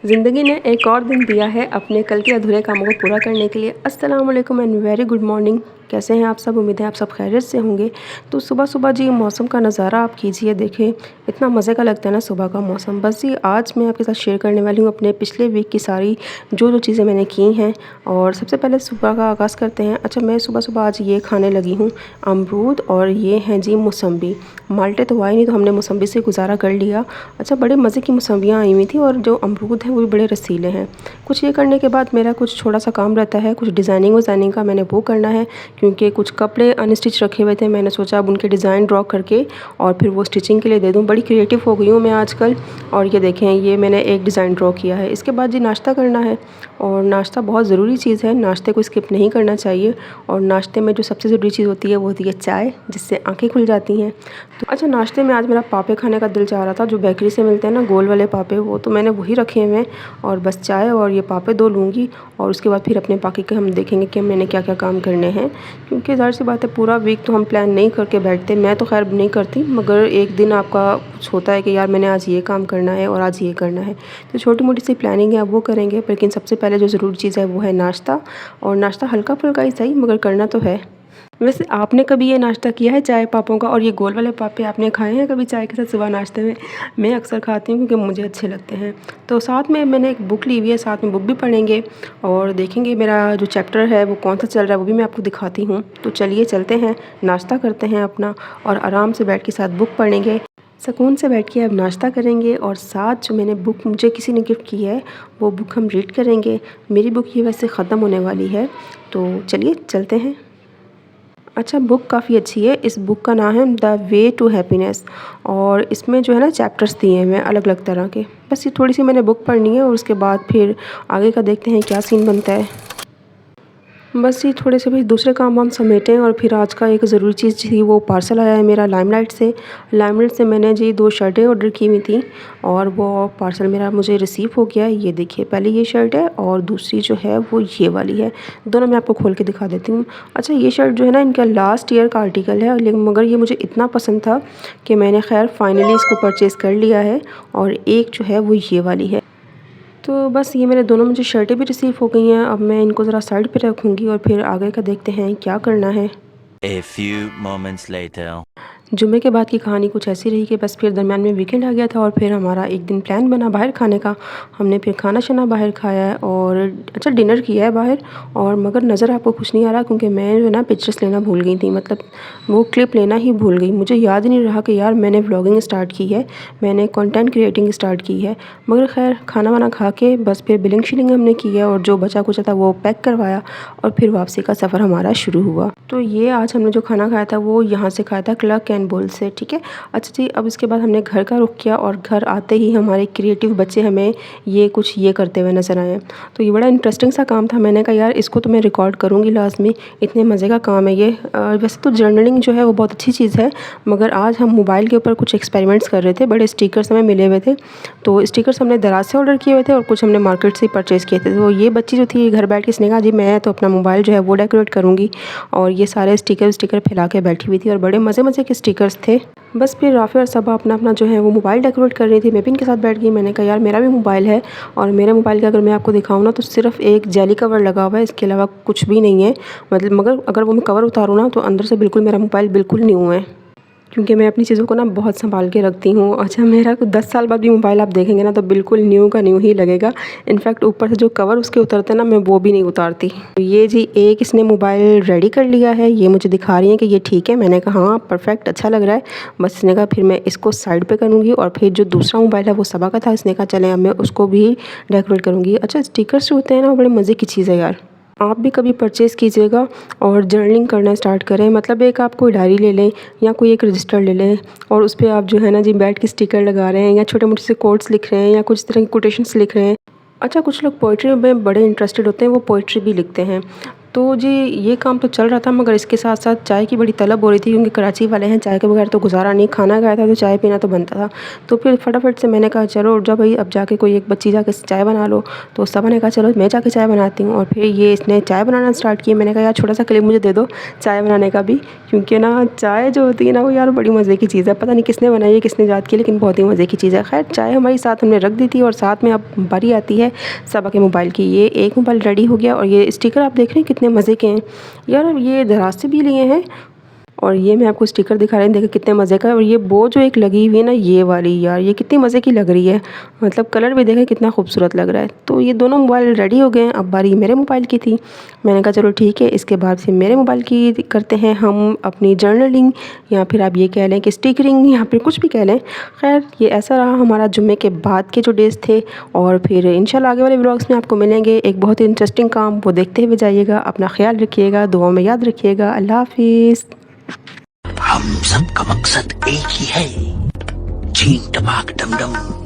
ज़िंदगी ने एक और दिन दिया है अपने कल के अधूरे कामों को पूरा करने के लिए। अस्सलाम वालेकुम एंड वेरी गुड मॉर्निंग। कैसे हैं आप सब? उम्मीद है आप सब खैरियत से होंगे। तो सुबह-सुबह जी मौसम का नज़ारा आप कीजिए, देखें इतना मज़े का लगता है ना सुबह का मौसम। बस जी आज मैं आपके साथ शेयर करने वाली हूँ अपने पिछले वीक की सारी जो चीज़ें मैंने की हैं। और सबसे पहले सुबह का आगाज़ करते हैं। अच्छा, मैं सुबह-सुबह आज ये खाने लगी हूँ अमरूद और ये हैं जी मौसम्बी। माल्टे तो आए नहीं तो हमने मौसम्बी से गुज़ारा कर लिया। अच्छा, बड़े मज़े की मौसम्बियाँ आई हुई थी और जो अमरूद हैं वो भी बड़े रसीले हैं। कुछ ये करने के बाद मेरा कुछ थोड़ा-सा काम रहता है, कुछ डिज़ाइनिंग विज़ाइनिंग का मैंने वो करना है, क्योंकि कुछ कपड़े अनस्टिच रखे हुए थे। मैंने सोचा अब उनके डिज़ाइन ड्रॉ करके और फिर वो स्टिचिंग के लिए दे दूँ। बड़ी क्रिएटिव हो गई हूँ मैं आजकल। और ये देखें, ये मैंने एक डिज़ाइन ड्रॉ किया है। इसके बाद जी नाश्ता करना है और नाश्ता बहुत ज़रूरी चीज़ है, नाश्ते को स्किप नहीं करना चाहिए। और नाश्ते में जो सबसे ज़रूरी चीज़ होती है वो होती है चाय, जिससे आँखें खुल जाती हैं। तो अच्छा, नाश्ते में आज मेरा पापे खाने का दिल चाह रहा था, जो बेकरी से मिलते हैं ना गोल वाले पापे, वो तो मैंने वही रखे हुए हैं। और बस चाय और ये पापे 2 लूँगी और उसके बाद फिर अपने बाकी के हम देखेंगे कि मैंने क्या-क्या काम करने हैं। क्योंकि ज़ाहिर-सी बात है पूरा वीक तो हम प्लान नहीं करके बैठते। मैं तो ख़ैर नहीं करती, मगर एक दिन आपका कुछ होता है कि यार मैंने आज ये काम करना है और आज ये करना है। तो छोटी-मोटी सी प्लानिंग है, अब वो करेंगे। लेकिन सबसे पहले जो ज़रूरी चीज़ है वो है नाश्ता। और नाश्ता हल्का-फुल्का ही सही, मगर करना तो है। वैसे आपने कभी ये नाश्ता किया है चाय पापों का? और ये गोल वाले पापे आपने खाए हैं कभी चाय के साथ सुबह नाश्ते में? मैं अक्सर खाती हूँ क्योंकि मुझे अच्छे लगते हैं। तो साथ में मैंने एक बुक ली हुई है, साथ में बुक भी पढ़ेंगे और देखेंगे मेरा जो चैप्टर है वो कौन सा चल रहा है, वो भी मैं आपको दिखाती हूँ। तो चलिए चलते हैं, नाश्ता करते हैं अपना और आराम से बैठ के साथ बुक पढ़ेंगे। सुकून से बैठ के अब नाश्ता करेंगे और साथ जो मैंने बुक मुझे किसी ने गिफ्ट की है वो बुक हम रीड करेंगे। मेरी बुक ये वैसे ख़त्म होने वाली है, तो चलिए चलते हैं। अच्छा, बुक काफ़ी अच्छी है। इस बुक का नाम है द वे टू हैप्पीनेस और इसमें जो है ना चैप्टर्स दिए हैं अलग अलग तरह के। बस ये थोड़ी सी मैंने बुक पढ़नी है और उसके बाद फिर आगे का देखते हैं क्या सीन बनता है। बस ये थोड़े से भी दूसरे काम वाम समेटें और फिर आज का एक ज़रूरी चीज़ थी, वो पार्सल आया है मेरा लाइमलाइट से। लाइमलाइट से मैंने जी 2 शर्टें ऑर्डर की हुई थी और वो पार्सल मेरा मुझे रिसीव हो गया है। ये देखिए, पहले ये शर्ट है और दूसरी जो है वो ये वाली है। दोनों मैं आपको खोल के दिखा देती हूँ। अच्छा, ये शर्ट जो है ना इनका लास्ट ईयर का आर्टिकल है, लेकिन मगर ये मुझे इतना पसंद था कि मैंने खैर फाइनली इसको परचेज़ कर लिया है। और एक जो है वो ये वाली है। तो बस ये मेरे दोनों मुझे शर्टें भी रिसीव हो गई हैं। अब मैं इनको ज़रा साइड पे रखूँगी और फिर आगे का देखते हैं क्या करना है। A few moments later. जुम्मे के बाद की कहानी कुछ ऐसी रही कि बस फिर दरमियान में वीकेंड आ गया था और फिर हमारा एक दिन प्लान बना बाहर खाने का। हमने फिर खाना शाना बाहर खाया है और अच्छा डिनर किया है बाहर। और मगर नज़र आपको कुछ नहीं आ रहा क्योंकि मैं जो है ना पिक्चर्स लेना भूल गई थी, मतलब वो क्लिप लेना ही भूल गई। मुझे याद ही नहीं रहा कि यार मैंने व्लॉगिंग स्टार्ट की है, मैंने कंटेंट क्रिएटिंग स्टार्ट की है। मगर खैर खाना वाना खा के बस फिर बिलिंग शिलिंग हमने की है और जो बचा कुचा था वो पैक करवाया और फिर वापसी का सफ़र हमारा शुरू हुआ। तो ये आज हमने जो खाना खाया था वो यहाँ से खाया था, क्लर्क एंड बोल से, ठीक है। अच्छा जी, अब इसके बाद हमने घर का रुख किया और घर आते ही हमारे क्रिएटिव बच्चे हमें ये करते हुए नज़र आए। तो ये बड़ा इंटरेस्टिंग सा काम था। मैंने कहा यार इसको तो मैं रिकॉर्ड करूँगी लाज़मी, इतने मज़े का काम है ये। वैसे तो जर्नलिंग जो है वो बहुत अच्छी चीज़ है, मगर आज हम मोबाइल के ऊपर कुछ एक्सपेरिमेंट्स कर रहे थे। बड़े स्टिकर्स हमें मिले हुए थे, तो स्टिकर्स हमने दराज से ऑर्डर किए हुए थे और कुछ हमने मार्केट से ही परचेज़ किए थे। तो ये बच्ची जो थी घर बैठ के इसने कहा जी मैं तो अपना मोबाइल जो है वो डेकोरेट करूँगी और ये सारे स्टिकर फैला के बैठी हुई थी और बड़े मज़े के स्टिकर्स थे। बस फिर राफ़ी और सबा अपना जो है वो मोबाइल डेकोरेट कर रही थी, मैं भी इनके साथ बैठ गई। मैंने कहा यार मेरा भी मोबाइल है और मेरे मोबाइल का अगर मैं आपको दिखाऊँ ना तो सिर्फ एक जेली कवर लगा हुआ है, इसके अलावा कुछ भी नहीं है। मतलब मगर अगर वो मैं कवर उतारूँ ना तो अंदर से बिल्कुल मेरा मोबाइल बिल्कुल न्यू है, क्योंकि मैं अपनी चीज़ों को ना बहुत संभाल के रखती हूँ। अच्छा, मेरा 10 साल बाद भी मोबाइल आप देखेंगे ना तो बिल्कुल न्यू का न्यू ही लगेगा। इनफैक्ट ऊपर से जो कवर उसके उतरते हैं ना मैं वो भी नहीं उतारती। तो ये जी एक इसने मोबाइल रेडी कर लिया है, ये मुझे दिखा रही है कि ये ठीक है। मैंने कहा हाँ परफेक्ट, अच्छा लग रहा है। बस इसने कहा फिर मैं इसको साइड पे करूँगी और फिर जो दूसरा मोबाइल है वो सबा का था, इसने कहा चले अब मैं उसको भी डेकोरेट करूँगी। अच्छा, स्टिकर्स जो होते हैं ना वो बड़े मज़े की चीज़ है यार। आप भी कभी परचेज़ कीजिएगा और जर्नलिंग करना स्टार्ट करें। मतलब एक आप कोई डायरी ले लें या कोई एक रजिस्टर ले लें और उस पे आप जो है ना जी बैठ के स्टिकर लगा रहे हैं या छोटे-मोटे से कोट्स लिख रहे हैं या कुछ तरह की कोटेशंस लिख रहे हैं। अच्छा, कुछ लोग पोएट्री में बड़े इंटरेस्टेड होते हैं, वो पोएट्री भी लिखते हैं। तो जी ये काम तो चल रहा था, मगर इसके साथ साथ चाय की बड़ी तलब हो रही थी, क्योंकि कराची वाले हैं, चाय के बगैर तो गुजारा नहीं। खाना खाया था तो चाय पीना तो बनता था। तो फिर फटाफट से मैंने कहा चलो उठ जाओ भाई, अब जाके कोई एक बच्ची जाके चाय बना लो। तो सबा ने कहा चलो मैं जाके चाय बनाती हूँ, और फिर ये इसने चाय बनाना स्टार्ट किया। मैंने कहा यार छोटा सा क्लिप मुझे दे दो चाय बनाने का भी, क्योंकि ना चाय जो होती है ना वो यार बड़ी मज़े की चीज़ है। पता नहीं किसने बनाई है, किसने ईजाद की, लेकिन बहुत ही मज़े की चीज़ है। खैर चाय हमारी साथ हमने रख दी थी, और साथ में अब बारी आती है सबा के मोबाइल की। ये एक मोबाइल रेडी हो गया, और ये स्टिकर आप देख रहे हैं कितने मज़े के हैं यार, ये दराज से भी लिए हैं। और ये मैं आपको स्टिकर दिखा रही हूँ, देखिए कितने मज़े का है। और ये बो जो एक लगी हुई है ना ये वाली, यार ये कितनी मज़े की लग रही है, मतलब कलर भी देखें कितना खूबसूरत लग रहा है। तो ये दोनों मोबाइल रेडी हो गए हैं। अब बारी मेरे मोबाइल की थी। मैंने कहा चलो ठीक है, इसके बाद फिर मेरे मोबाइल की करते हैं हम अपनी जर्नलिंग, या फिर आप ये कह लें कि स्टिकरिंग, या फिर कुछ भी कह लें। खैर ये ऐसा रहा हमारा जुम्मे के बाद के जो डेज़ थे। और फिर इंशाल्लाह आगे वाले व्लॉग्स में आपको मिलेंगे एक बहुत ही इंटरेस्टिंग काम, वो देखते हुए जाइएगा। अपना ख्याल रखिएगा, दुआ में याद रखिएगा। अल्लाह हाफिज़। हम सबका मकसद एक ही है, चीन टपाक डम डम।